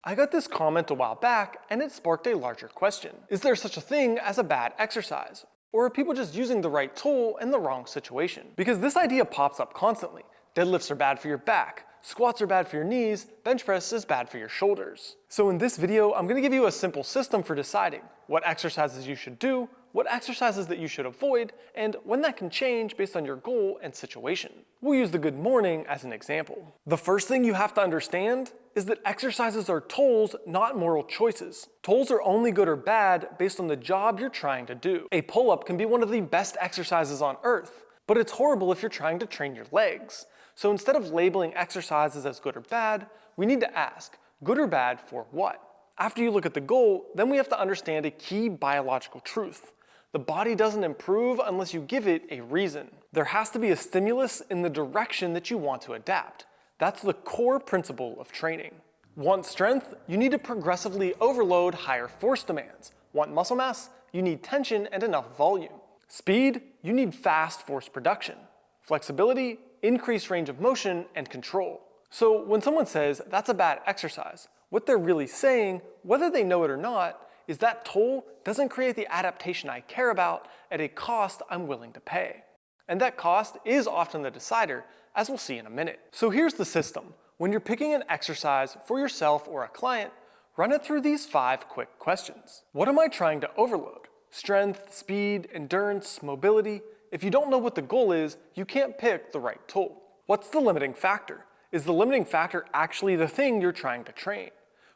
I got this comment a while back and it sparked a larger question. Is there such a thing as a bad exercise? Or are people just using the right tool in the wrong situation? Because this idea pops up constantly. Deadlifts are bad for your back, squats are bad for your knees, bench press is bad for your shoulders. So in this video, I'm gonna give you a simple system for deciding what exercises you should do, what exercises that you should avoid, and when that can change based on your goal and situation. We'll use the good morning as an example. The first thing you have to understand is that exercises are tools, not moral choices. Tools are only good or bad based on the job you're trying to do. A pull-up can be one of the best exercises on earth, but it's horrible if you're trying to train your legs. So instead of labeling exercises as good or bad, we need to ask, good or bad for what? After you look at the goal, then we have to understand a key biological truth. The body doesn't improve unless you give it a reason. There has to be a stimulus in the direction that you want to adapt. That's the core principle of training. Want strength? You need to progressively overload higher force demands. Want muscle mass? You need tension and enough volume. Speed? You need fast force production. Flexibility? Increased range of motion and control. So when someone says that's a bad exercise, what they're really saying, whether they know it or not, is that tool doesn't create the adaptation I care about at a cost I'm willing to pay. And that cost is often the decider, as we'll see in a minute. So here's the system. When you're picking an exercise for yourself or a client, run it through these 5 quick questions. What am I trying to overload? Strength, speed, endurance, mobility? If you don't know what the goal is, you can't pick the right tool. What's the limiting factor? Is the limiting factor actually the thing you're trying to train?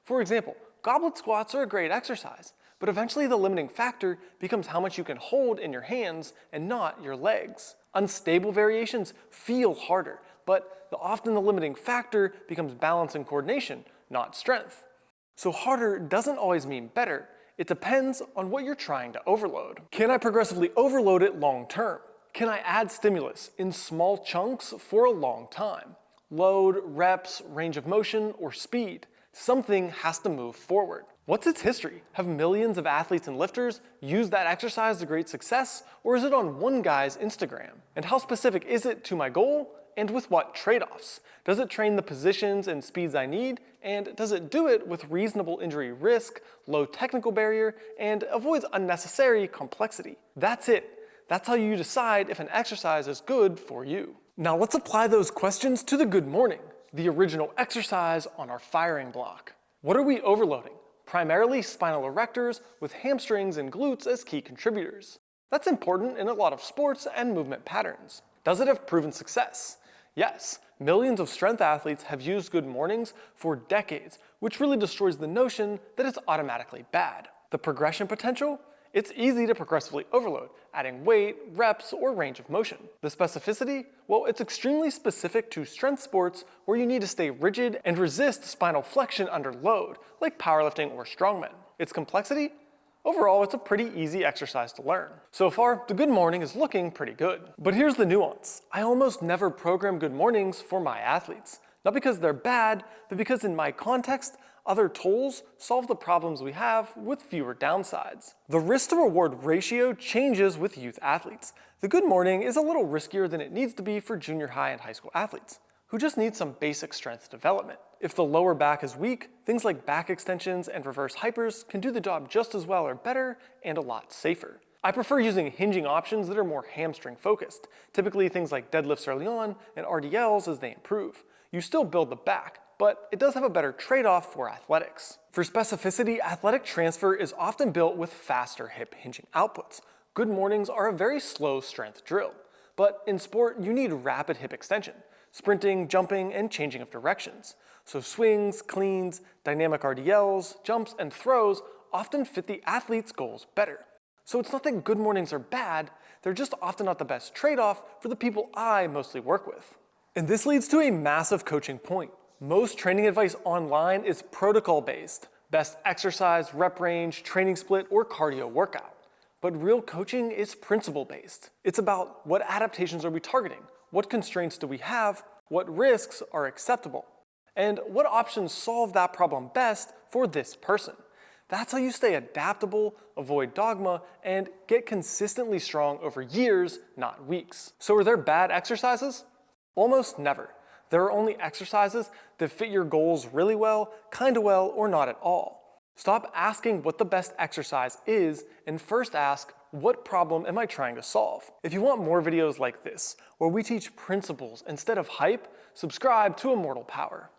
For example, goblet squats are a great exercise, but eventually the limiting factor becomes how much you can hold in your hands and not your legs. Unstable variations feel harder, but often the limiting factor becomes balance and coordination, not strength. So harder doesn't always mean better. It depends on what you're trying to overload. Can I progressively overload it long term? Can I add stimulus in small chunks for a long time? Load, reps, range of motion, or speed? Something has to move forward. What's its history? Have millions of athletes and lifters used that exercise to great success, or is it on one guy's Instagram? And how specific is it to my goal, and with what trade-offs? Does it train the positions and speeds I need, and does it do it with reasonable injury risk, low technical barrier, and avoids unnecessary complexity? That's it. That's how you decide if an exercise is good for you. Now let's apply those questions to the good morning, the original exercise on our firing block. What are we overloading? Primarily spinal erectors with hamstrings and glutes as key contributors. That's important in a lot of sports and movement patterns. Does it have proven success? Yes, millions of strength athletes have used good mornings for decades, which really destroys the notion that it's automatically bad. The progression potential? It's easy to progressively overload, adding weight, reps, or range of motion. The specificity? Well, it's extremely specific to strength sports where you need to stay rigid and resist spinal flexion under load, like powerlifting or strongmen. Its complexity? Overall, it's a pretty easy exercise to learn. So far, the good morning is looking pretty good. But here's the nuance. I almost never program good mornings for my athletes. Not because they're bad, but because in my context, other tools solve the problems we have with fewer downsides. The risk to reward ratio changes with youth athletes. The good morning is a little riskier than it needs to be for junior high and high school athletes, who just need some basic strength development. If the lower back is weak, things like back extensions and reverse hypers can do the job just as well or better and a lot safer. I prefer using hinging options that are more hamstring focused, typically things like deadlifts early on and RDLs as they improve. You still build the back, but it does have a better trade-off for athletics. For specificity, athletic transfer is often built with faster hip hinging outputs. Good mornings are a very slow strength drill, but in sport you need rapid hip extension, sprinting, jumping, and changing of directions. So swings, cleans, dynamic RDLs, jumps, and throws often fit the athlete's goals better. So it's not that good mornings are bad, they're just often not the best trade-off for the people I mostly work with. And this leads to a massive coaching point. Most training advice online is protocol-based, best exercise, rep range, training split, or cardio workout. But real coaching is principle-based. It's about what adaptations are we targeting, what constraints do we have, what risks are acceptable, and what options solve that problem best for this person. That's how you stay adaptable, avoid dogma, and get consistently strong over years, not weeks. So are there bad exercises? Almost never. There are only exercises that fit your goals really well, kinda well, or not at all. Stop asking what the best exercise is and first ask, what problem am I trying to solve? If you want more videos like this, where we teach principles instead of hype, subscribe to Immortal Power.